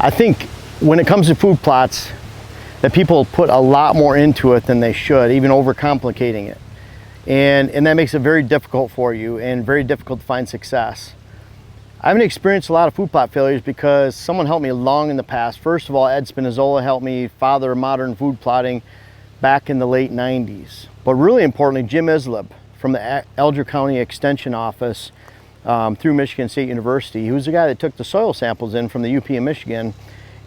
I think when it comes to food plots, that people put a lot more into it than they should, even overcomplicating it. And that makes it very difficult for you and very difficult to find success. I haven't experienced a lot of food plot failures because someone helped me long in the past. First of all, Ed Spinazzola helped me, father of modern food plotting, back in the late 90s. But really importantly, Jim Islip from the Alger County Extension Office through Michigan State University. He was the guy that took the soil samples in from the UP in Michigan.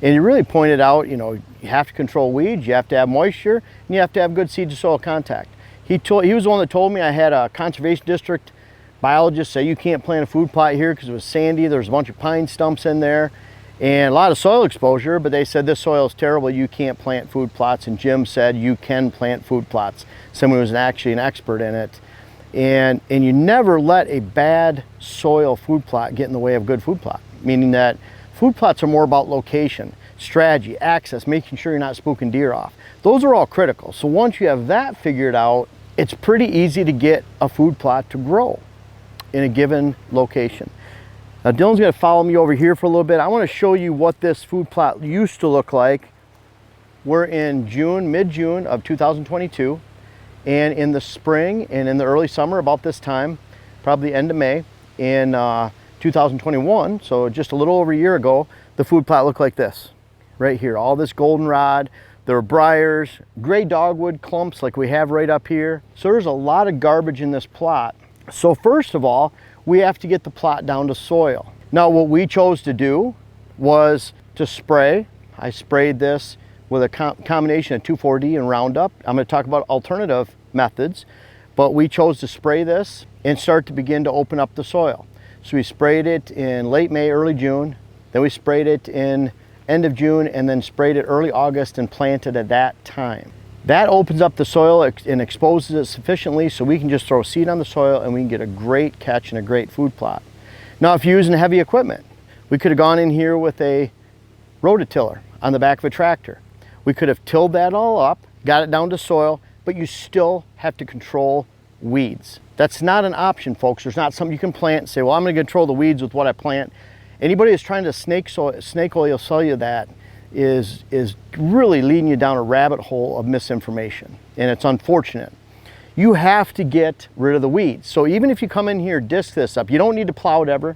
And he really pointed out, you know, you have to control weeds, you have to have moisture, and you have to have good seed to soil contact. He was the one that told me. I had a conservation district biologist say you can't plant a food plot here because it was sandy, there's a bunch of pine stumps in there, and a lot of soil exposure, but they said this soil is terrible, you can't plant food plots. And Jim said you can plant food plots. Someone who was actually an expert in it. And you never let a bad soil food plot get in the way of a good food plot, meaning that food plots are more about location, strategy, access, making sure you're not spooking deer off. Those are all critical. So once you have that figured out, it's pretty easy to get a food plot to grow in a given location. Now Dylan's gonna follow me over here for a little bit. I wanna show you what this food plot used to look like. We're in June, mid-June of 2022. And in the spring and in the early summer, about this time, probably end of May, in 2021, so just a little over a year ago, the food plot looked like this, right here. All this goldenrod, there were briars, gray dogwood clumps like we have right up here. So there's a lot of garbage in this plot. So first of all, we have to get the plot down to soil. Now what we chose to do was to spray. I sprayed this with a combination of 2,4-D and Roundup. I'm going to talk about alternative methods, but we chose to spray this and start to begin to open up the soil. So we sprayed it in late May, early June, then we sprayed it in end of June, and then sprayed it early August and planted at that time. That opens up the soil and exposes it sufficiently so we can just throw seed on the soil and we can get a great catch and a great food plot. Now if you're using heavy equipment, we could have gone in here with a rototiller on the back of a tractor. We could have tilled that all up, got it down to soil, but you still have to control weeds. That's not an option, folks. There's not something you can plant and say, well, I'm going to control the weeds with what I plant. Anybody that's trying to snake oil sell you that is really leading you down a rabbit hole of misinformation, and it's unfortunate. You have to get rid of the weeds. So even if you come in here, disc this up, you don't need to plow it ever.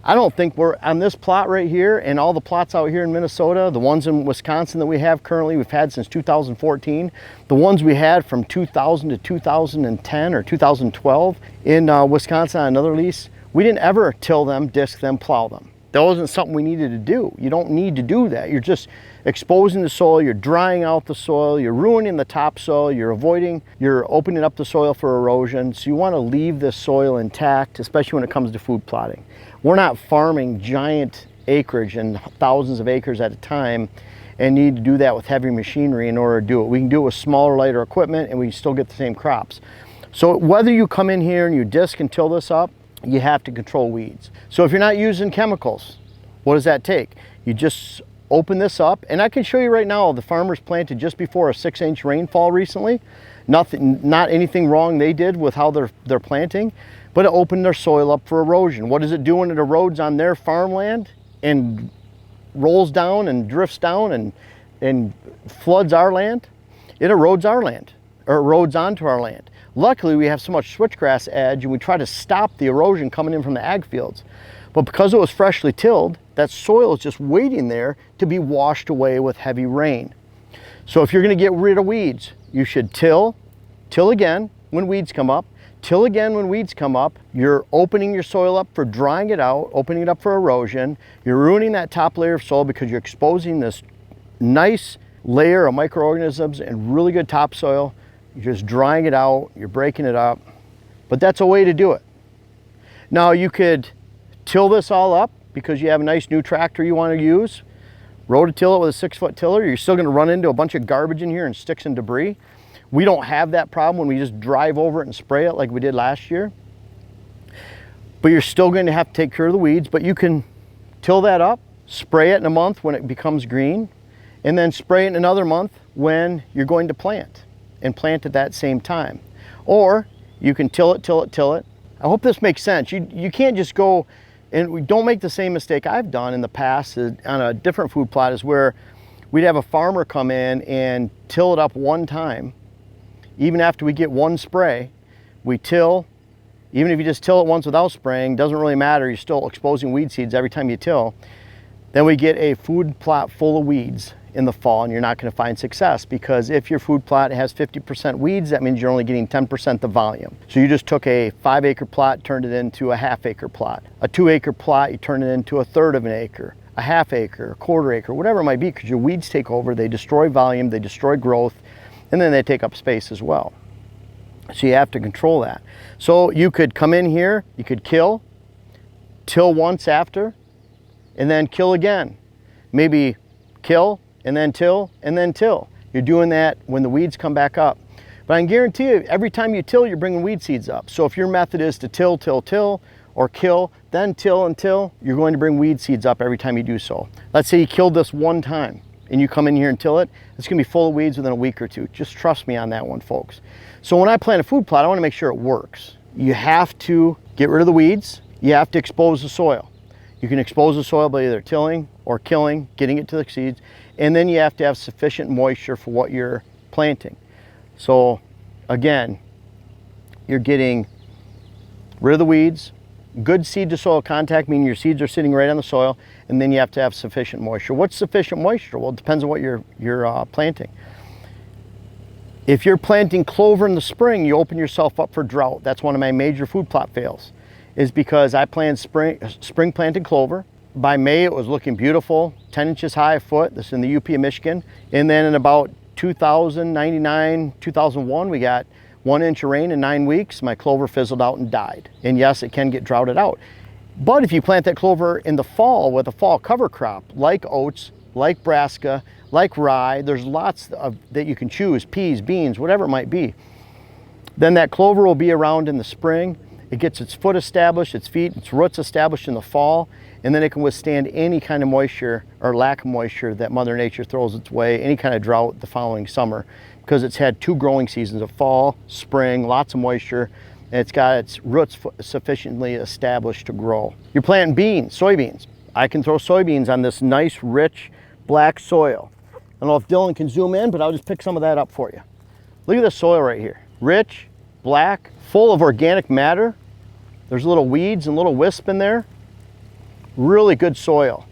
I don't think we're on this plot right here and all the plots out here in Minnesota, the ones in Wisconsin that we have currently, we've had since 2014, the ones we had from 2000 to 2010 or 2012 in Wisconsin on another lease, we didn't ever till them, disc them, plow them. That wasn't something we needed to do. You don't need to do that. You're just exposing the soil, you're drying out the soil, you're ruining the topsoil, you're opening up the soil for erosion. So you want to leave this soil intact, especially when it comes to food plotting. We're not farming giant acreage and thousands of acres at a time and need to do that with heavy machinery in order to do it. We can do it with smaller, lighter equipment and we still get the same crops. So whether you come in here and you disc and till this up, you have to control weeds. So if you're not using chemicals, what does that take? You just open this up, and I can show you right now, the farmers planted just before a 6-inch rainfall recently. Not anything wrong they did with how they're planting, but it opened their soil up for erosion. What does it do when it erodes on their farmland and rolls down and drifts down and floods our land? It erodes our land, or erodes onto our land. Luckily, we have so much switchgrass edge and we try to stop the erosion coming in from the ag fields. But because it was freshly tilled, that soil is just waiting there to be washed away with heavy rain. So if you're gonna get rid of weeds, you should till again when weeds come up, till again when weeds come up. You're opening your soil up for drying it out, opening it up for erosion. You're ruining that top layer of soil because you're exposing this nice layer of microorganisms and really good topsoil. You're just drying it out, you're breaking it up, but that's a way to do it. Now you could till this all up because you have a nice new tractor you want to use, rototill it with a 6-foot tiller. You're still going to run into a bunch of garbage in here and sticks and debris. We don't have that problem when we just drive over it and spray it like we did last year. But you're still going to have to take care of the weeds, but you can till that up, spray it in a month when it becomes green, and then spray it in another month when you're going to plant, and plant at that same time. Or you can till it. I hope this makes sense. You can't just go And we don't make the same mistake I've done in the past on a different food plot, is where we'd have a farmer come in and till it up one time. Even after we get one spray, we till. Even if you just till it once without spraying, doesn't really matter, you're still exposing weed seeds every time you till. Then we get a food plot full of weeds in the fall, and you're not going to find success, because if your food plot has 50% weeds, that means you're only getting 10% the volume. So you just took a 5-acre plot, turned it into a half-acre plot. A 2-acre plot, you turn it into a third of an acre, a half-acre, a quarter-acre, whatever it might be, because your weeds take over, they destroy volume, they destroy growth, and then they take up space as well. So you have to control that. So you could come in here, you could kill, till once after, and then kill again. Maybe kill, and then till, and then till. You're doing that when the weeds come back up. But I can guarantee you, every time you till, you're bringing weed seeds up. So if your method is to till, or kill, then till and till, you're going to bring weed seeds up every time you do so. Let's say you killed this one time, and you come in here and till it, it's gonna be full of weeds within a week or two. Just trust me on that one, folks. So when I plant a food plot, I wanna make sure it works. You have to get rid of the weeds. You have to expose the soil. You can expose the soil by either tilling or killing, getting it to the seeds, and then you have to have sufficient moisture for what you're planting. So again, you're getting rid of the weeds, good seed to soil contact, meaning your seeds are sitting right on the soil, and then you have to have sufficient moisture. What's sufficient moisture? Well, it depends on what you're planting. If you're planting clover in the spring, you open yourself up for drought. That's one of my major food plot fails, is because I planted spring planted clover. By May, it was looking beautiful, 10 inches high, a foot. This is in the UP of Michigan. And then in about 2099, 2001, we got 1 inch of rain in 9 weeks. My clover fizzled out and died. And yes, it can get droughted out. But if you plant that clover in the fall with a fall cover crop, like oats, like brassica, like rye, there's lots that you can choose, peas, beans, whatever it might be. Then that clover will be around in the spring. It gets its foot established, its feet, its roots established in the fall, and then it can withstand any kind of moisture or lack of moisture that Mother Nature throws its way, any kind of drought the following summer, because it's had 2 growing seasons of fall, spring, lots of moisture, and it's got its roots sufficiently established to grow. You're planting beans, soybeans. I can throw soybeans on this nice, rich, black soil. I don't know if Dylan can zoom in, but I'll just pick some of that up for you. Look at this soil right here. Rich, black, full of organic matter. There's little weeds and little wisp in there. Really good soil.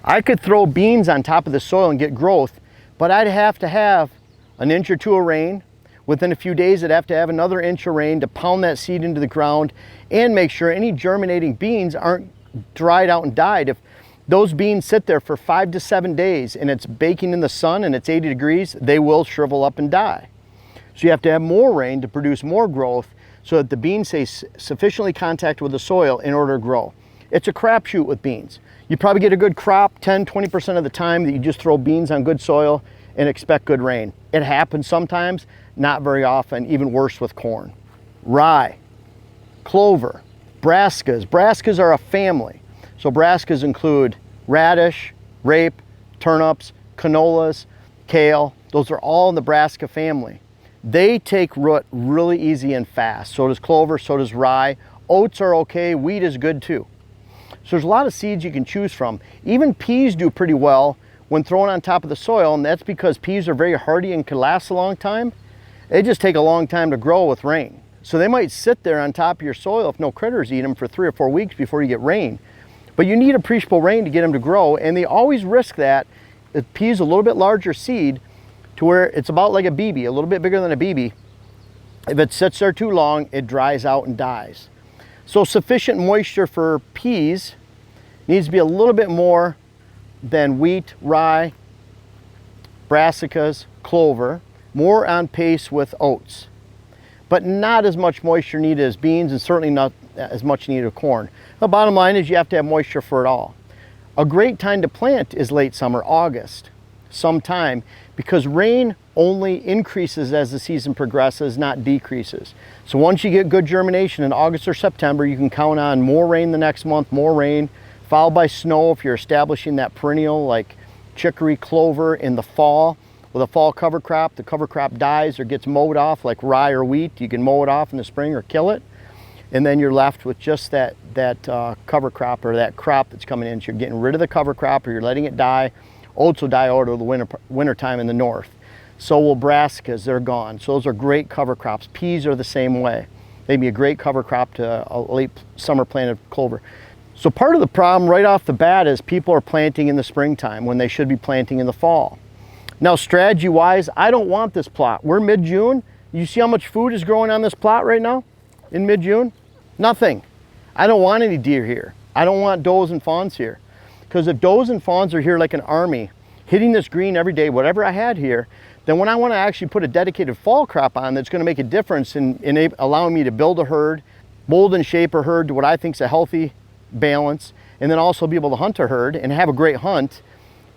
I could throw beans on top of the soil and get growth, but I'd have to have an inch or 2 of rain. Within a few days, I'd have to have another inch of rain to pound that seed into the ground and make sure any germinating beans aren't dried out and died. If those beans sit there for 5 to 7 days and it's baking in the sun and it's 80 degrees, they will shrivel up and die. So you have to have more rain to produce more growth so that the beans stay sufficiently contacted with the soil in order to grow. It's a crapshoot with beans. You probably get a good crop 10-20% of the time that you just throw beans on good soil and expect good rain. It happens sometimes, not very often, even worse with corn. Rye, clover, brassicas. Brassicas are a family. So brassicas include radish, rape, turnips, canolas, kale. Those are all in the brassica family. They take root really easy and fast. So does clover, so does rye. Oats are okay, wheat is good too. So there's a lot of seeds you can choose from. Even peas do pretty well when thrown on top of the soil, and that's because peas are very hardy and can last a long time. They just take a long time to grow with rain. So they might sit there on top of your soil if no critters eat them for 3 or 4 weeks before you get rain. But you need appreciable rain to get them to grow, and they always risk that. The peas a little bit larger seed to where it's about like a BB, a little bit bigger than a BB. If it sits there too long, it dries out and dies. So sufficient moisture for peas needs to be a little bit more than wheat, rye, brassicas, clover, more on pace with oats, but not as much moisture needed as beans, and certainly not as much needed as corn. The bottom line is you have to have moisture for it all. A great time to plant is late summer, August, sometime, because rain only increases as the season progresses, not decreases. So once you get good germination in August or September, you can count on more rain the next month, more rain, followed by snow if you're establishing that perennial like chicory, clover in the fall. With a fall cover crop, the cover crop dies or gets mowed off like rye or wheat. You can mow it off in the spring or kill it. and then you're left with just that cover crop, or that crop that's coming in. So you're getting rid of the cover crop, or you're letting it die. Oats will die out of the winter time in the north. So will brassicas, they're gone. So those are great cover crops. Peas are the same way. They'd be a great cover crop to a late summer planted clover. So part of the problem right off the bat is people are planting in the springtime when they should be planting in the fall. Now, strategy wise, I don't want this plot. We're mid-June. You see how much food is growing on this plot right now in mid-June? Nothing. I don't want any deer here. I don't want does and fawns here. Because if does and fawns are here like an army, hitting this green every day, whatever I had here, then when I want to actually put a dedicated fall crop on that's going to make a difference in allowing me to build a herd, mold and shape a herd to what I think is a healthy balance, and then also be able to hunt a herd and have a great hunt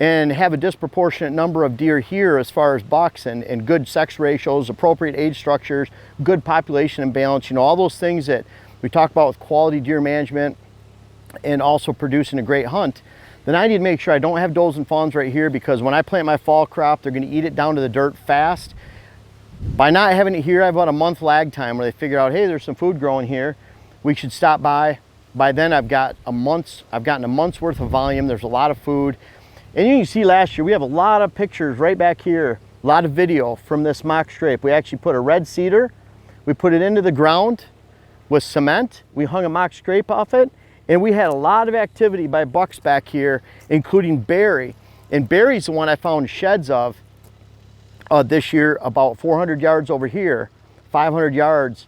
and have a disproportionate number of deer here as far as bucks and good sex ratios, appropriate age structures, good population and balance, you know, all those things that we talk about with quality deer management and also producing a great hunt, then I need to make sure I don't have does and fawns right here, because when I plant my fall crop, they're going to eat it down to the dirt fast. By not having it here, I have about a month lag time where they figure out, hey, there's some food growing here. We should stop by. By then I've gotten a month's worth of volume. There's a lot of food. And you can see last year, we have a lot of pictures right back here, a lot of video from this mock scrape. We actually put a red cedar, we put it into the ground with cement. We hung a mock scrape off it. And we had a lot of activity by bucks back here, including Barry. And Barry's the one I found sheds of this year, about 400 yards over here, 500 yards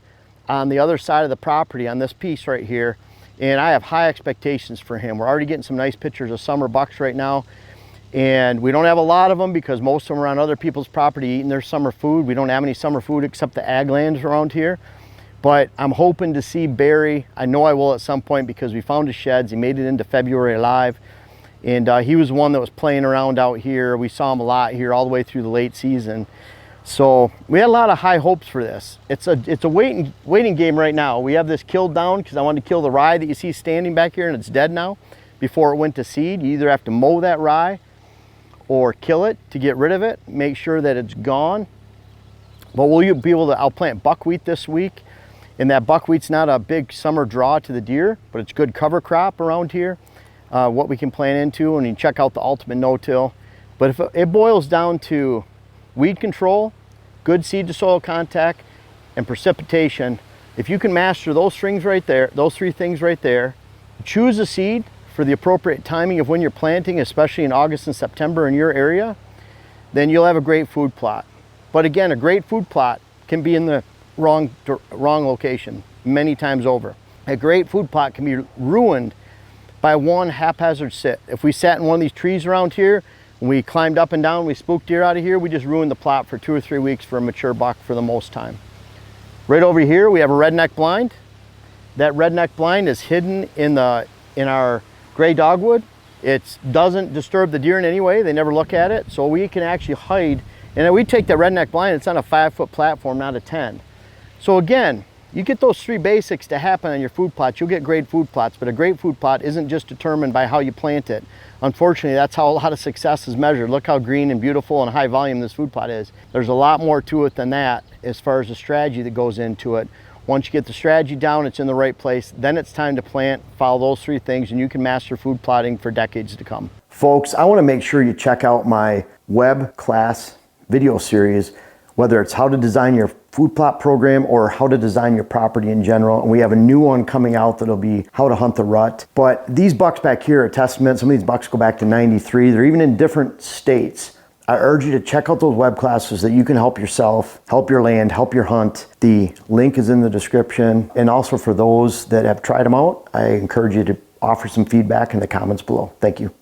on the other side of the property on this piece right here. And I have high expectations for him. We're already getting some nice pictures of summer bucks right now. And we don't have a lot of them because most of them are on other people's property eating their summer food. We don't have any summer food except the ag lands around here. But I'm hoping to see Barry. I know I will at some point because we found his sheds. He made it into February alive. And he was one that was playing around out here. We saw him a lot here all the way through the late season. So we had a lot of high hopes for this. It's a waiting game right now. We have this killed down because I wanted to kill the rye that you see standing back here, and it's dead now. Before it went to seed, you either have to mow that rye or kill it to get rid of it, make sure that it's gone. But we'll be able to, I'll plant buckwheat this week. And that buckwheat's not a big summer draw to the deer, but it's good cover crop around here, what we can plant into, and you check out the Ultimate No-Till. But if it boils down to weed control, good seed to soil contact, and precipitation, if you can master those things right there, those three things right there, choose a seed for the appropriate timing of when you're planting, especially in August and September in your area, then you'll have a great food plot. But again, a great food plot can be in the wrong location many times over. A great food plot can be ruined by one haphazard sit. If we sat in one of these trees around here, and we climbed up and down, we spooked deer out of here, we just ruined the plot for 2 or 3 weeks for a mature buck for the most time. Right over here, we have a redneck blind. That redneck blind is hidden in our gray dogwood. It doesn't disturb the deer in any way. They never look at it, so we can actually hide. And then we take that redneck blind, it's on a 5-foot platform, not a 10. So again, you get those three basics to happen on your food plots, you'll get great food plots. But a great food plot isn't just determined by how you plant it. Unfortunately, that's how a lot of success is measured. Look how green and beautiful and high volume this food plot is. There's a lot more to it than that as far as the strategy that goes into it. Once you get the strategy down, it's in the right place, then it's time to plant, follow those three things, and you can master food plotting for decades to come. Folks, I want to make sure you check out my web class video series, whether it's how to design your food plot program or how to design your property in general. And we have a new one coming out that'll be how to hunt the rut. But these bucks back here are a testament. Some of these bucks go back to 93. They're even in different states. I urge you to check out those web classes so that you can help yourself, help your land, help your hunt. The link is in the description. And also for those that have tried them out, I encourage you to offer some feedback in the comments below. Thank you.